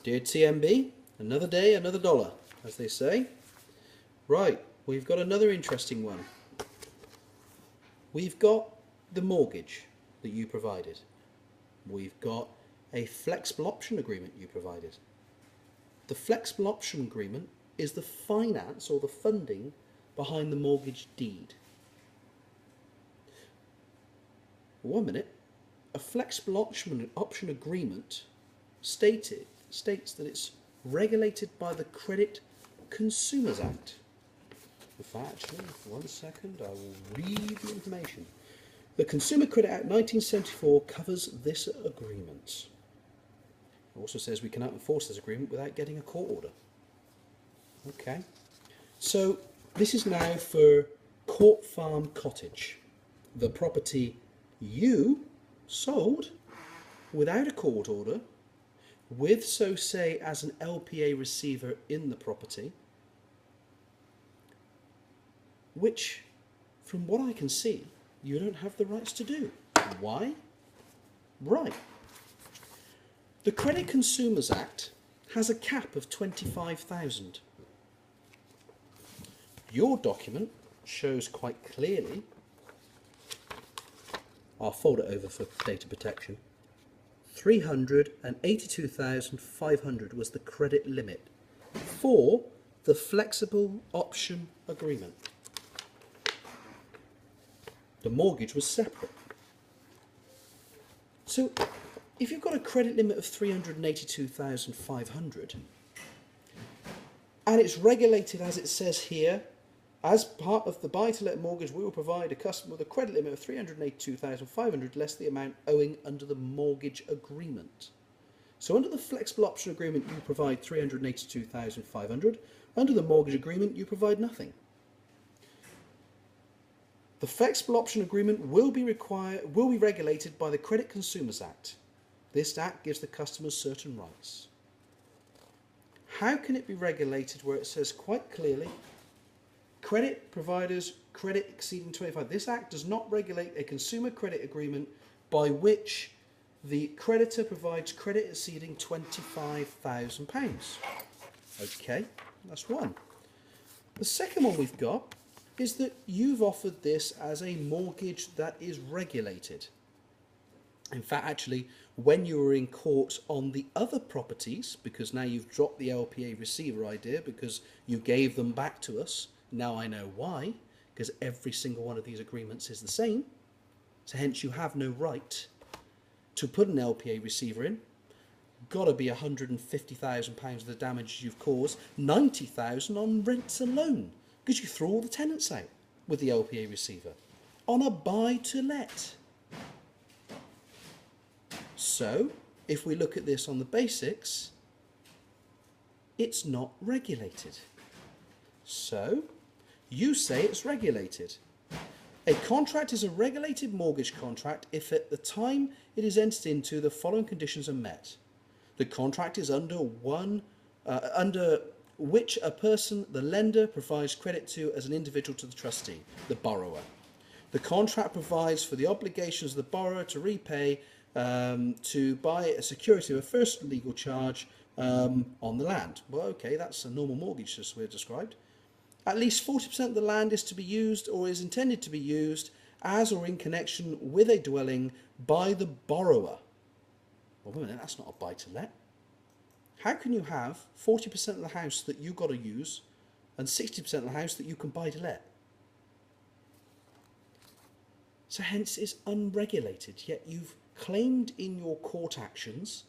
Dear TMB, another day, another dollar, as they say. Right, we've got another interesting one. We've got the mortgage that you provided. We've got a flexible option agreement you provided. The flexible option agreement is the finance or the funding behind the mortgage deed. 1 minute. A flexible option agreement states that it's regulated by the Credit Consumers Act. In fact, actually, 1 second, I will read the information. The Consumer Credit Act 1974 covers this agreement. It also says we cannot enforce this agreement without getting a court order. Okay, so this is now for Court Farm Cottage, the property you sold without a court order, with, so say, as an LPA receiver in the property, which, from what I can see, you don't have the rights to do. Why? Right. The Credit Consumers Act has a cap of 25,000. Your document shows quite clearly, I'll fold it over for data protection, 382,500 was the credit limit for the flexible option agreement. The mortgage was separate. So if you've got a credit limit of 382,500 and it's regulated as it says here, as part of the buy-to-let mortgage, we will provide a customer with a credit limit of 382,500 less the amount owing under the mortgage agreement. So under the flexible option agreement, you provide 382,500. Under the mortgage agreement, you provide nothing. The flexible option agreement will be regulated by the Credit Consumers Act. This act gives the customers certain rights. How can it be regulated where it says quite clearly, credit providers, credit exceeding 25. This Act does not regulate a consumer credit agreement by which the creditor provides credit exceeding £25,000. Okay, that's one. The second one we've got is that you've offered this as a mortgage that is regulated. In fact, actually, when you were in court on the other properties, because now you've dropped the LPA receiver idea because you gave them back to us, now I know why, because every single one of these agreements is the same. So hence you have no right to put an LPA receiver in. Got to be £150,000 of the damage you've caused, 90,000 on rents alone, because you threw all the tenants out with the LPA receiver on a buy-to-let. So if we look at this on the basics, it's not regulated. So you say it's regulated. A contract is a regulated mortgage contract if at the time it is entered into the following conditions are met. The contract is under which a person, the lender, provides credit to as an individual to the trustee, the borrower. The contract provides for the obligations of the borrower to repay to buy a security of a first legal charge on the land. Well, okay, that's a normal mortgage as we're described. At least 40% of the land is to be used or is intended to be used as or in connection with a dwelling by the borrower. Well, wait a minute, that's not a buy-to-let. How can you have 40% of the house that you've got to use and 60% of the house that you can buy to let? So hence it's unregulated, yet you've claimed in your court actions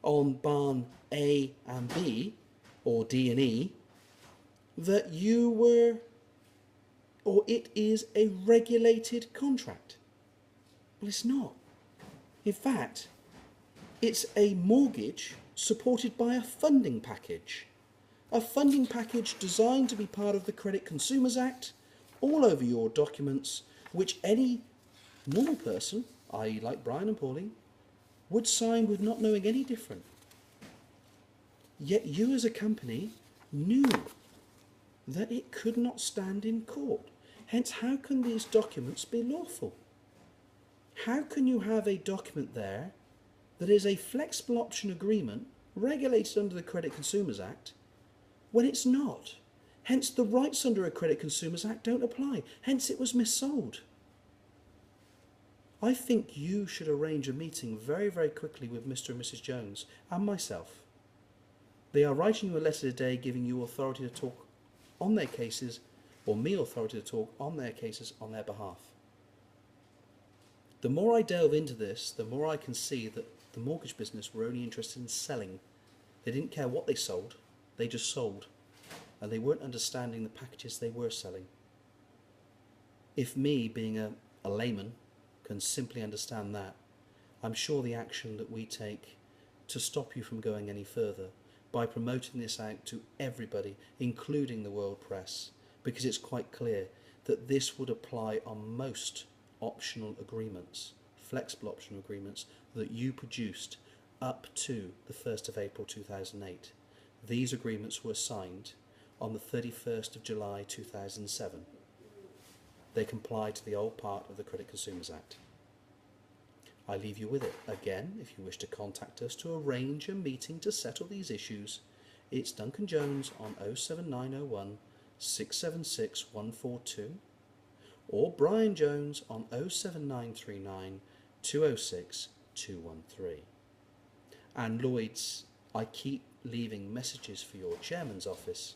on barn A and B, or D and E, that you were, or it is a regulated contract. Well, it's not. In fact, it's a mortgage supported by a funding package. A funding package designed to be part of the Credit Consumers Act, all over your documents, which any normal person, i.e. like Brian and Pauline, would sign with not knowing any different. Yet you as a company knew that it could not stand in court. Hence, how can these documents be lawful? How can you have a document there that is a flexible option agreement regulated under the Credit Consumers Act when it's not. Hence the rights under a Credit Consumers Act don't apply. Hence it was missold. I think you should arrange a meeting very, very quickly with Mr. and Mrs. Jones and myself. They are writing you a letter today giving you authority to talk on their cases, or me authority to talk on their cases on their behalf. The more I delve into this, the more I can see that the mortgage business were only interested in selling. They didn't care what they sold, they just sold. And they weren't understanding the packages they were selling. If me, being a layman, can simply understand that, I'm sure the action that we take to stop you from going any further by promoting this out to everybody, including the world press, because it's quite clear that this would apply on most optional agreements, flexible optional agreements that you produced up to the 1st of April 2008. These agreements were signed on the 31st of July 2007. They comply to the old part of the Credit Consumers Act. I leave you with it. Again, if you wish to contact us to arrange a meeting to settle these issues, it's Duncan Jones on 07901 676 142 or Brian Jones on 07939 206 213. And Lloyds, I keep leaving messages for your chairman's office.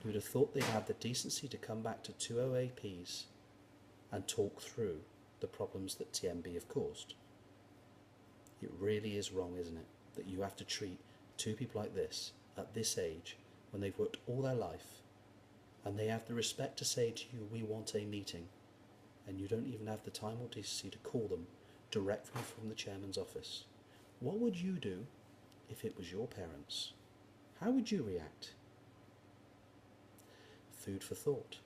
You would have thought they'd have the decency to come back to 20APs and talk through the problems that TMB have caused. It really is wrong, isn't it, that you have to treat two people like this at this age when they've worked all their life and they have the respect to say to you, we want a meeting, and you don't even have the time or decency to call them directly from the chairman's office. What would you do if it was your parents? How would you react? Food for thought.